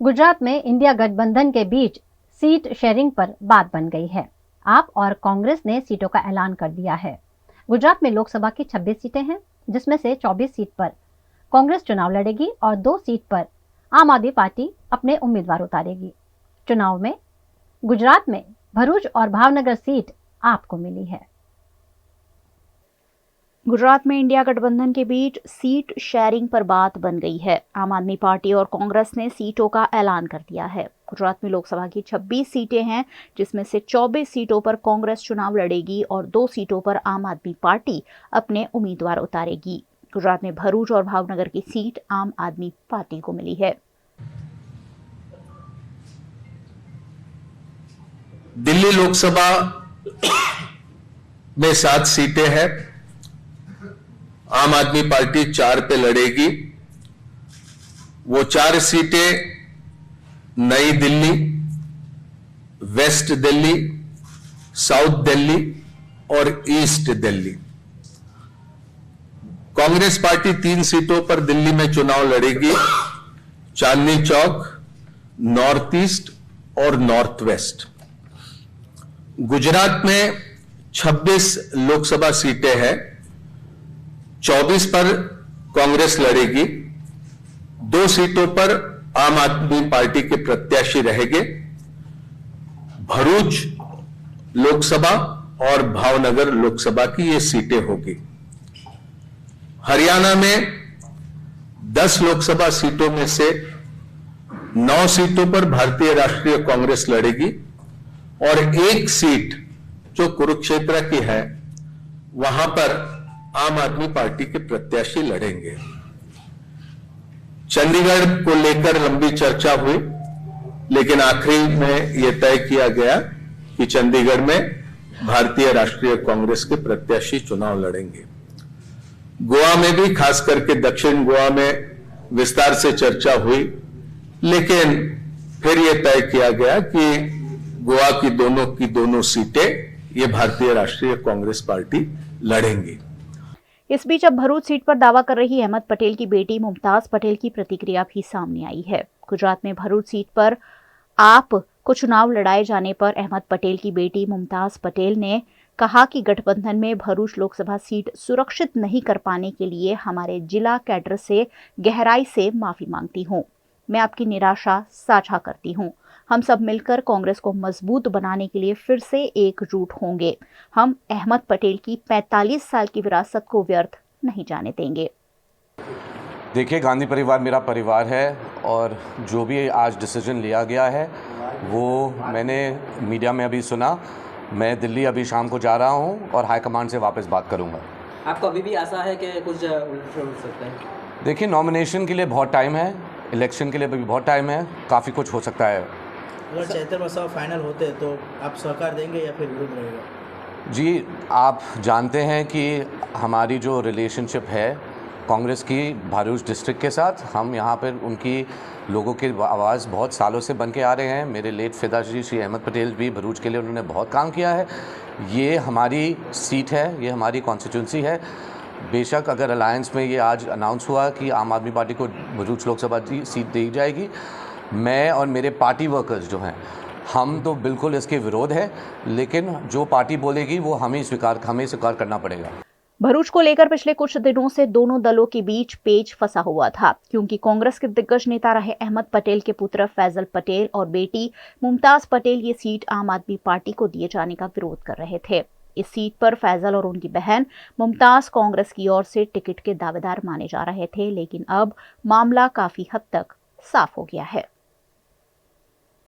गुजरात में इंडिया गठबंधन के बीच सीट शेयरिंग पर बात बन गई है। आप और कांग्रेस ने सीटों का ऐलान कर दिया है। गुजरात में लोकसभा की 26 सीटें हैं, जिसमें से 24 सीट पर कांग्रेस चुनाव लड़ेगी और 2 सीट पर आम आदमी पार्टी अपने उम्मीदवार उतारेगी। चुनाव में गुजरात में भरूच और भावनगर सीट आपको मिली है। गुजरात में इंडिया गठबंधन के बीच सीट शेयरिंग पर बात बन गई है। आम आदमी पार्टी और कांग्रेस ने सीटों का ऐलान कर दिया है। गुजरात में लोकसभा की 26 सीटें हैं, जिसमें से 24 सीटों पर कांग्रेस चुनाव लड़ेगी और 2 सीटों पर आम आदमी पार्टी अपने उम्मीदवार उतारेगी। गुजरात में भरूच और भावनगर की सीट आम आदमी पार्टी को मिली है। दिल्ली लोकसभा में 7 सीटें हैं। आम आदमी पार्टी 4 पे लड़ेगी। वो 4 सीटें नई दिल्ली, वेस्ट दिल्ली, साउथ दिल्ली और ईस्ट दिल्ली। कांग्रेस पार्टी 3 सीटों पर दिल्ली में चुनाव लड़ेगी, चांदनी चौक, नॉर्थ ईस्ट और नॉर्थ वेस्ट। गुजरात में 26 लोकसभा सीटें हैं, 24 पर कांग्रेस लड़ेगी, 2 सीटों पर आम आदमी पार्टी के प्रत्याशी रहेंगे। भरूच लोकसभा और भावनगर लोकसभा की ये सीटें होगी। हरियाणा में 10 लोकसभा सीटों में से 9 सीटों पर भारतीय राष्ट्रीय कांग्रेस लड़ेगी और 1 सीट जो कुरुक्षेत्र की है वहां पर आम आदमी पार्टी के प्रत्याशी लड़ेंगे। चंडीगढ़ को लेकर लंबी चर्चा हुई, लेकिन आखिरी में यह तय किया गया कि चंडीगढ़ में भारतीय राष्ट्रीय कांग्रेस के प्रत्याशी चुनाव लड़ेंगे। गोवा में भी, खास करके दक्षिण गोवा में विस्तार से चर्चा हुई, लेकिन फिर यह तय किया गया कि गोवा की दोनों सीटें ये भारतीय राष्ट्रीय कांग्रेस पार्टी लड़ेंगी। इस बीच अब भरूच सीट पर दावा कर रही अहमद पटेल की बेटी मुमताज पटेल की प्रतिक्रिया भी सामने आई है। गुजरात में भरूच सीट पर आप को चुनाव लड़ाए जाने पर अहमद पटेल की बेटी मुमताज पटेल ने कहा कि गठबंधन में भरूच लोकसभा सीट सुरक्षित नहीं कर पाने के लिए हमारे जिला कैडर से गहराई से माफी मांगती हूं। मैं आपकी निराशा साझा करती हूं। हम सब मिलकर कांग्रेस को मजबूत बनाने के लिए फिर से एकजुट होंगे। हम अहमद पटेल की 45 साल की विरासत को व्यर्थ नहीं जाने देंगे। देखिए, गांधी परिवार मेरा परिवार है और जो भी आज डिसीजन लिया गया है वो मैंने मीडिया में अभी सुना। मैं दिल्ली अभी शाम को जा रहा हूं और हाईकमांड से वापस बात करूंगा। आपको अभी भी आशा है कि कुछ उल्ट सकता है? देखिए, नॉमिनेशन के लिए बहुत टाइम है, इलेक्शन के लिए भी बहुत टाइम है, काफ़ी कुछ हो सकता है। अगर चैतर वसावा फाइनल होते हैं तो आप सहकार देंगे या फिर विरोध रहेगा? जी, आप जानते हैं कि हमारी जो रिलेशनशिप है कांग्रेस की भरूच डिस्ट्रिक्ट के साथ, हम यहाँ पर उनकी लोगों की आवाज़ बहुत सालों से बन के आ रहे हैं। मेरे लेट पिताजी श्री अहमद पटेल भी भरूच के लिए उन्होंने बहुत काम किया है। ये हमारी सीट है, ये हमारी कॉन्स्टिट्यूंसी है। बेशक अगर अलायंस में ये आज अनाउंस हुआ कि आम आदमी पार्टी को भरूच लोकसभा सीट दी जाएगी, मैं और मेरे पार्टी वर्कर्स जो हैं, हम तो बिल्कुल इसके विरोध है, लेकिन जो पार्टी बोलेगी वो हमें स्वीकार करना पड़ेगा। भरूच को लेकर पिछले कुछ दिनों से दोनों दलों के बीच पेच फंसा हुआ था, क्योंकि कांग्रेस के दिग्गज नेता रहे अहमद पटेल के पुत्र फैजल पटेल और बेटी मुमताज पटेल ये सीट आम आदमी पार्टी को दिए जाने का विरोध कर रहे थे। इस सीट पर फैजल और उनकी बहन मुमताज कांग्रेस की ओर से टिकट के दावेदार माने जा रहे थे, लेकिन अब मामला काफी हद तक साफ हो गया है।